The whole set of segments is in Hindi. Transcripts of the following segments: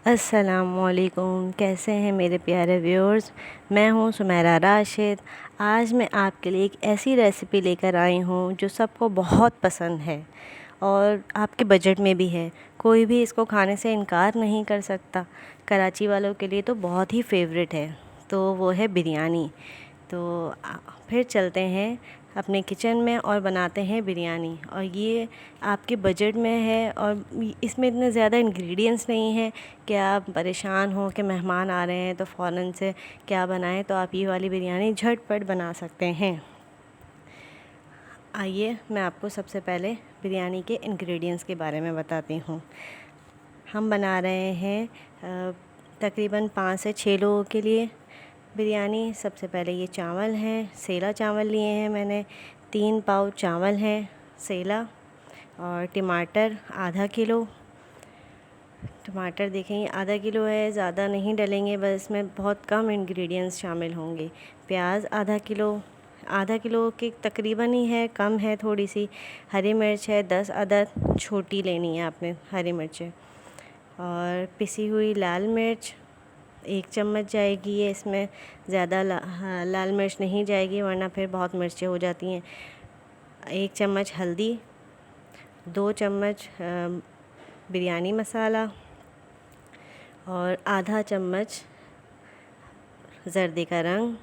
अस्सलामुअलैकुम, कैसे हैं मेरे प्यारे व्यूअर्स। मैं हूं सुमेरा राशिद। आज मैं आपके लिए एक ऐसी रेसिपी लेकर आई हूं जो सबको बहुत पसंद है और आपके बजट में भी है। कोई भी इसको खाने से इनकार नहीं कर सकता। कराची वालों के लिए तो बहुत ही फेवरेट है, तो वो है बिरयानी। तो फिर चलते हैं अपने किचन में और बनाते हैं बिरयानी। और ये आपके बजट में है और इसमें इतने ज़्यादा इंग्रेडिएंट्स नहीं हैं कि आप परेशान हो कि मेहमान आ रहे हैं तो फ़ौरन से क्या बनाएं। तो आप ये वाली बिरयानी झटपट बना सकते हैं। आइए मैं आपको सबसे पहले बिरयानी के इंग्रेडिएंट्स के बारे में बताती हूँ। हम बना रहे हैं तकरीबन 5 से 6 लोगों के लिए बिरयानी। सबसे पहले ये चावल हैं, सेला चावल लिए हैं मैंने। 3 पाव चावल हैं सेला। और टमाटर आधा किलो। टमाटर देखें आधा किलो है, ज़्यादा नहीं डलेंगे, बस इसमें बहुत कम इंग्रेडिएंट्स शामिल होंगे। प्याज आधा किलो के तकरीबन ही है, कम है थोड़ी सी। हरी मिर्च है 10 अदद, छोटी लेनी है आपने हरी मिर्चें। और पिसी हुई लाल मिर्च 1 चम्मच जाएगी। ये इसमें ज़्यादा लाल मिर्च नहीं जाएगी वरना फिर बहुत मिर्चें हो जाती हैं। 1 चम्मच हल्दी, 2 चम्मच बिरयानी मसाला और आधा चम्मच ज़र्दे का रंग।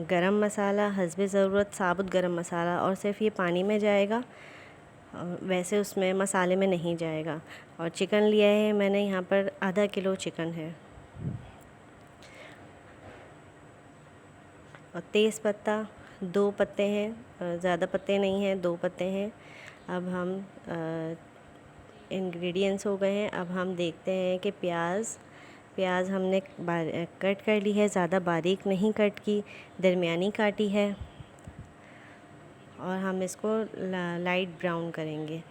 गरम मसाला हस्बे ज़रूरत, साबुत गरम मसाला, और सिर्फ ये पानी में जाएगा, वैसे उसमें मसाले में नहीं जाएगा। और चिकन लिया है मैंने, यहाँ पर आधा किलो चिकन है। और तेज़ पत्ता 2 पत्ते हैं, ज़्यादा पत्ते नहीं हैं, 2 पत्ते हैं। अब हम इंग्रेडिएंट्स हो गए हैं। अब हम देखते हैं कि प्याज हमने कट कर ली है, ज़्यादा बारीक नहीं कट की, दरमियानी काटी है। और हम इसको लाइट ब्राउन करेंगे,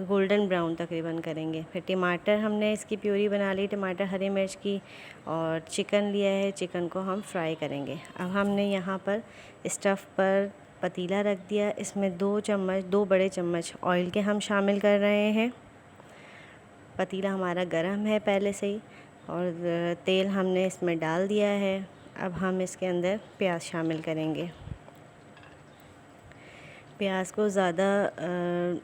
गोल्डन ब्राउन तकरीबन करेंगे। फिर टमाटर हमने इसकी प्यूरी बना ली, टमाटर हरी मिर्च की। और चिकन लिया है, चिकन को हम फ्राई करेंगे। अब हमने यहाँ पर स्टफ़ पर पतीला रख दिया, इसमें 2 बड़े चम्मच ऑयल के हम शामिल कर रहे हैं। पतीला हमारा गरम है पहले से ही, और तेल हमने इसमें डाल दिया है। अब हम इसके अंदर प्याज शामिल करेंगे। प्याज को ज़्यादा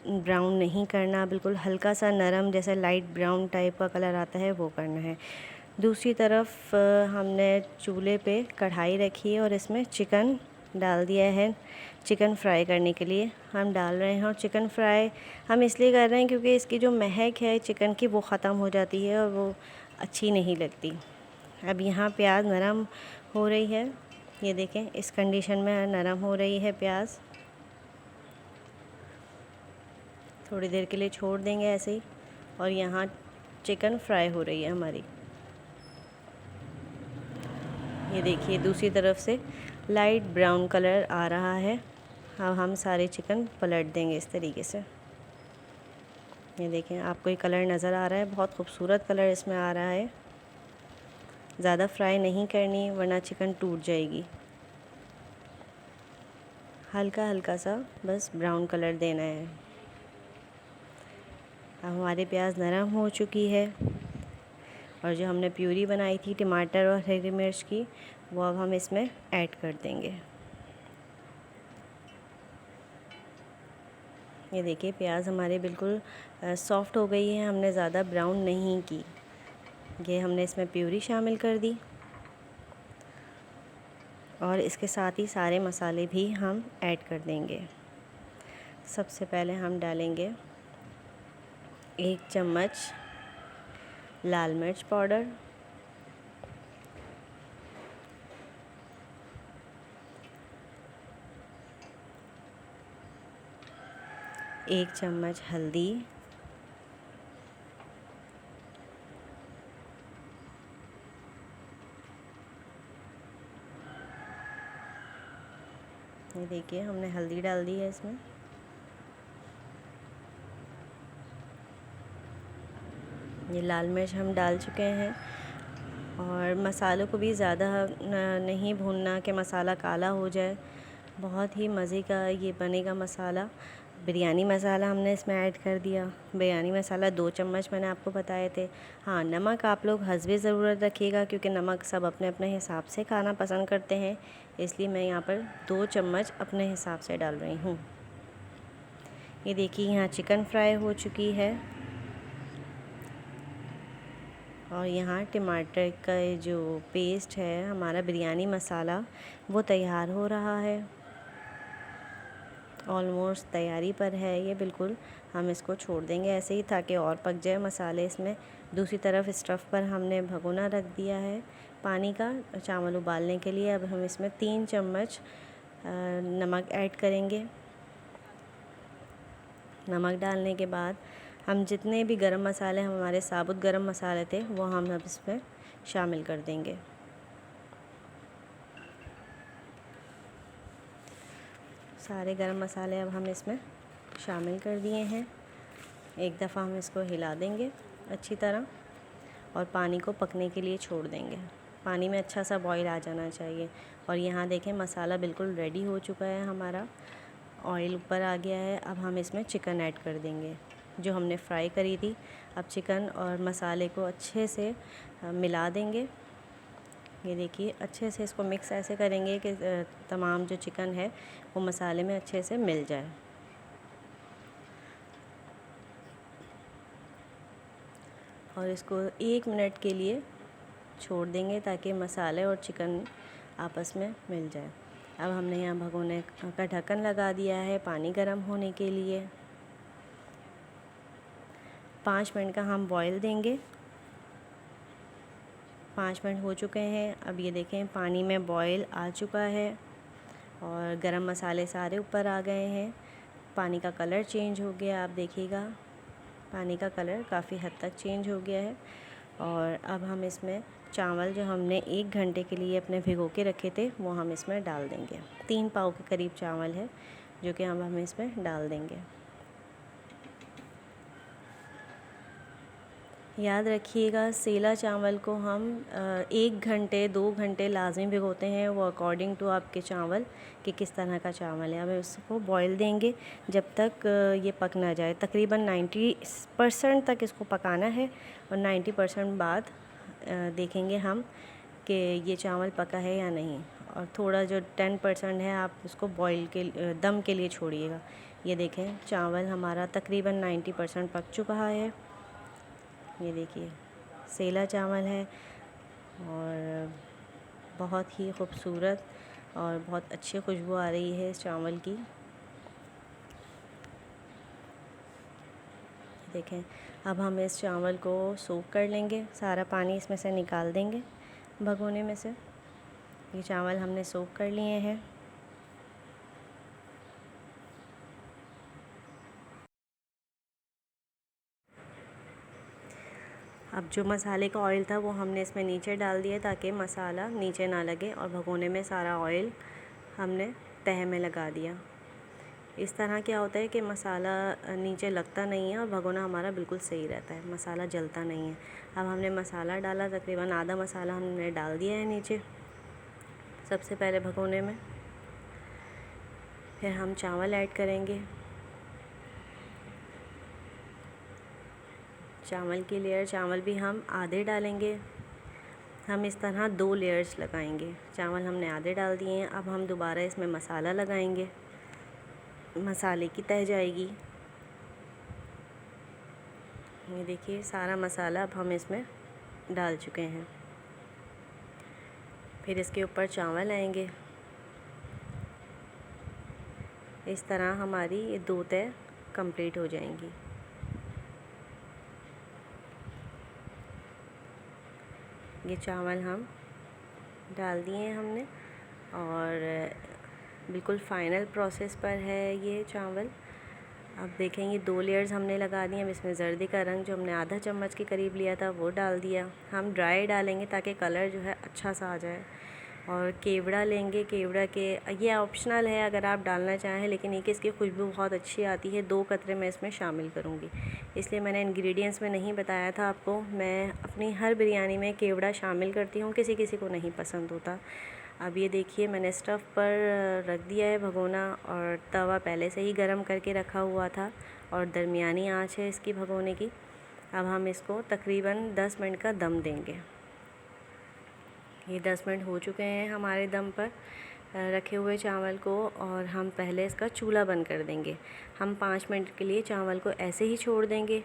ब्राउन नहीं करना, बिल्कुल हल्का सा नरम, जैसे लाइट ब्राउन टाइप का कलर आता है वो करना है। दूसरी तरफ हमने चूल्हे पे कढ़ाई रखी है और इसमें चिकन डाल दिया है। चिकन फ्राई करने के लिए हम डाल रहे हैं। और चिकन फ्राई हम इसलिए कर रहे हैं क्योंकि इसकी जो महक है चिकन की वो ख़त्म हो जाती है और वो अच्छी नहीं लगती। अब यहाँ प्याज नरम हो रही है, ये देखें इस कंडीशन में नरम हो रही है प्याज। थोड़ी देर के लिए छोड़ देंगे ऐसे ही। और यहाँ चिकन फ्राई हो रही है हमारी, ये देखिए दूसरी तरफ से लाइट ब्राउन कलर आ रहा है। अब हम सारे चिकन पलट देंगे इस तरीके से। ये देखें आपको ये कलर नज़र आ रहा है, बहुत खूबसूरत कलर इसमें आ रहा है। ज़्यादा फ्राई नहीं करनी वरना चिकन टूट जाएगी। हल्का हल्का सा बस ब्राउन कलर देना है। अब हमारे प्याज नरम हो चुकी है और जो हमने प्यूरी बनाई थी टमाटर और हरी मिर्च की, वो अब हम इसमें ऐड कर देंगे। ये देखिए प्याज हमारे बिल्कुल सॉफ़्ट हो गई है, हमने ज़्यादा ब्राउन नहीं की। ये हमने इसमें प्यूरी शामिल कर दी और इसके साथ ही सारे मसाले भी हम ऐड कर देंगे। सबसे पहले हम डालेंगे 1 चम्मच लाल मिर्च पाउडर, 1 चम्मच हल्दी, 1 ये देखिए हमने हल्दी डाल दी है इसमें। ये लाल मिर्च हम डाल चुके हैं। और मसालों को भी ज़्यादा नहीं भूनना कि मसाला काला हो जाए। बहुत ही मज़े का ये बनेगा मसाला। बिरयानी मसाला हमने इसमें ऐड कर दिया। बिरयानी मसाला 2 चम्मच मैंने आपको बताए थे। हाँ, नमक आप लोग हस्बे ज़रूरत रखिएगा, क्योंकि नमक सब अपने अपने हिसाब से खाना पसंद करते हैं, इसलिए मैं यहाँ पर 2 चम्मच अपने हिसाब से डाल रही हूँ। ये देखिए यहाँ चिकन फ्राई हो चुकी है और यहाँ टमाटर का जो पेस्ट है, हमारा बिरयानी मसाला, वो तैयार हो रहा है। ऑलमोस्ट तैयारी पर है ये बिल्कुल। हम इसको छोड़ देंगे ऐसे ही ताकि और पक जाए मसाले इसमें। दूसरी तरफ स्टफ़ पर हमने भगोना रख दिया है पानी का चावल उबालने के लिए। अब हम इसमें 3 चम्मच नमक ऐड करेंगे। नमक डालने के बाद हम जितने भी गरम मसाले, हमारे साबुत गरम मसाले थे, वो हम अब इसमें शामिल कर देंगे। सारे गरम मसाले अब हम इसमें शामिल कर दिए हैं। एक दफ़ा हम इसको हिला देंगे अच्छी तरह और पानी को पकने के लिए छोड़ देंगे। पानी में अच्छा सा बॉईल आ जाना चाहिए। और यहाँ देखें मसाला बिल्कुल रेडी हो चुका है हमारा, ऑयल ऊपर आ गया है। अब हम इसमें चिकन ऐड कर देंगे जो हमने फ्राई करी थी। अब चिकन और मसाले को अच्छे से मिला देंगे। ये देखिए अच्छे से इसको मिक्स ऐसे करेंगे कि तमाम जो चिकन है वो मसाले में अच्छे से मिल जाए। और इसको 1 मिनट के लिए छोड़ देंगे ताकि मसाले और चिकन आपस में मिल जाए। अब हमने यहाँ भगोने का ढक्कन लगा दिया है पानी गर्म होने के लिए। 5 मिनट का हम बॉईल देंगे। 5 मिनट हो चुके हैं। अब ये देखें पानी में बॉईल आ चुका है और गरम मसाले सारे ऊपर आ गए हैं। पानी का कलर चेंज हो गया, आप देखिएगा पानी का कलर काफ़ी हद तक चेंज हो गया है। और अब हम इसमें चावल जो हमने 1 घंटे के लिए अपने भिगो के रखे थे वो हम इसमें डाल देंगे। 3 पाव के करीब चावल है जो कि हम इसमें डाल देंगे। याद रखिएगा सेला चावल को हम 1 घंटे 2 घंटे लाजमी भिगोते हैं, वो अकॉर्डिंग टू आपके चावल कि किस तरह का चावल है। अब इसको बॉईल देंगे जब तक ये पक ना जाए। तकरीबन 90% तक इसको पकाना है और 90% बाद देखेंगे हम कि ये चावल पका है या नहीं। और थोड़ा जो 10% है आप उसको बॉईल के दम के लिए छोड़िएगा। ये देखें चावल हमारा तकरीबन 90% पक चुका है। ये देखिए सेला चावल है और बहुत ही खूबसूरत और बहुत अच्छी खुशबू आ रही है इस चावल की। देखें अब हम इस चावल को सोख कर लेंगे, सारा पानी इसमें से निकाल देंगे भगोने में से। ये चावल हमने सोख कर लिए हैं। अब जो मसाले का ऑयल था वो हमने इसमें नीचे डाल दिया ताकि मसाला नीचे ना लगे, और भगोने में सारा ऑयल हमने तह में लगा दिया। इस तरह क्या होता है कि मसाला नीचे लगता नहीं है और भगोना हमारा बिल्कुल सही रहता है, मसाला जलता नहीं है। अब हमने मसाला डाला, तकरीबन आधा मसाला हमने डाल दिया है नीचे सबसे पहले भगोने में। फिर हम चावल ऐड करेंगे। चावल की लेयर, चावल भी हम आधे डालेंगे। हम इस तरह 2 लेयर्स लगाएंगे। चावल हमने आधे डाल दिए हैं। अब हम दोबारा इसमें मसाला लगाएंगे, मसाले की तह जाएगी। ये देखिए सारा मसाला अब हम इसमें डाल चुके हैं। फिर इसके ऊपर चावल आएंगे। इस तरह हमारी ये 2 तह कंप्लीट हो जाएंगी। ये चावल हम डाल दिए हैं हमने और बिल्कुल फ़ाइनल प्रोसेस पर है ये चावल। अब देखेंगे 2 लेयर्स हमने लगा दी। अब इसमें जर्दी का रंग जो हमने आधा चम्मच के करीब लिया था वो डाल दिया। हम ड्राई डालेंगे ताकि कलर जो है अच्छा सा आ जाए। और केवड़ा लेंगे, केवड़ा के ये ऑप्शनल है अगर आप डालना चाहें, लेकिन एक इसकी खुशबू बहुत अच्छी आती है। 2 कतरे मैं इसमें शामिल करूँगी, इसलिए मैंने इंग्रेडिएंट्स में नहीं बताया था आपको। मैं अपनी हर बिरयानी में केवड़ा शामिल करती हूँ, किसी किसी को नहीं पसंद होता। अब ये देखिए मैंने स्टफ़ पर रख दिया है भगोना, और तवा पहले से ही गरम करके रखा हुआ था और दरमियानी आंच है इसकी भगोने की। अब हम इसको तकरीबन 10 मिनट का दम देंगे। ये 10 मिनट हो चुके हैं हमारे दम पर रखे हुए चावल को, और हम पहले इसका चूल्हा बंद कर देंगे। हम 5 मिनट के लिए चावल को ऐसे ही छोड़ देंगे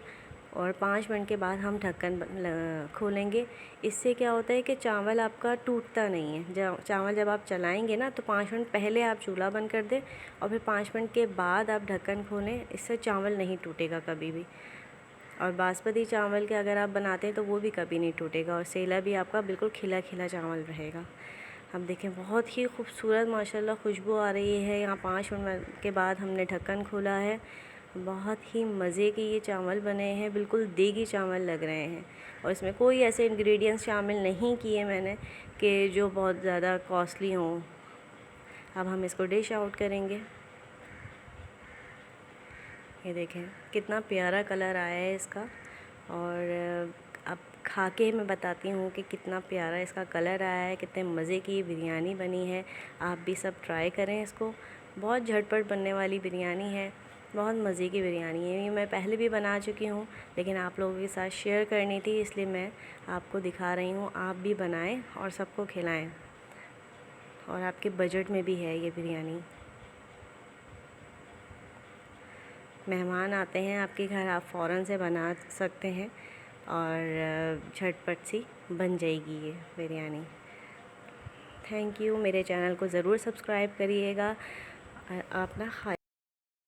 और 5 मिनट के बाद हम ढक्कन खोलेंगे। इससे क्या होता है कि चावल आपका टूटता नहीं है। चावल जब आप चलाएंगे ना, तो 5 मिनट पहले आप चूल्हा बंद कर दें और फिर 5 मिनट के बाद आप ढक्कन खोलें। इससे चावल नहीं टूटेगा कभी भी। और बासमती चावल के अगर आप बनाते हैं तो वो भी कभी नहीं टूटेगा, और सेला भी आपका बिल्कुल खिला खिला चावल रहेगा। अब देखें बहुत ही खूबसूरत माशाल्लाह खुशबू आ रही है। यहाँ 5 मिनट के बाद हमने ढक्कन खोला है। बहुत ही मज़े के ये चावल बने हैं, बिल्कुल देगी चावल लग रहे हैं। और इसमें कोई ऐसे इंग्रेडिएंट्स शामिल नहीं किए मैंने कि जो बहुत ज़्यादा कॉस्टली हों। अब हम इसको डिश आउट करेंगे। ये देखें कितना प्यारा कलर आया है इसका, और अब खा के मैं बताती हूँ कि कितना प्यारा इसका कलर आया है, कितने मज़े की ये बिरयानी बनी है। आप भी सब ट्राई करें इसको। बहुत झटपट बनने वाली बिरयानी है, बहुत मज़े की बिरयानी है। ये मैं पहले भी बना चुकी हूँ, लेकिन आप लोगों के साथ शेयर करनी थी इसलिए मैं आपको दिखा रही हूँ। आप भी बनाएं और सबको खिलाएं, और आपके बजट में भी है ये बिरयानी। मेहमान आते हैं आपके घर, आप फ़ौरन से बना सकते हैं और झटपट सी बन जाएगी ये बिरयानी। Thank you. मेरे चैनल को ज़रूर सब्सक्राइब करिएगा। अपना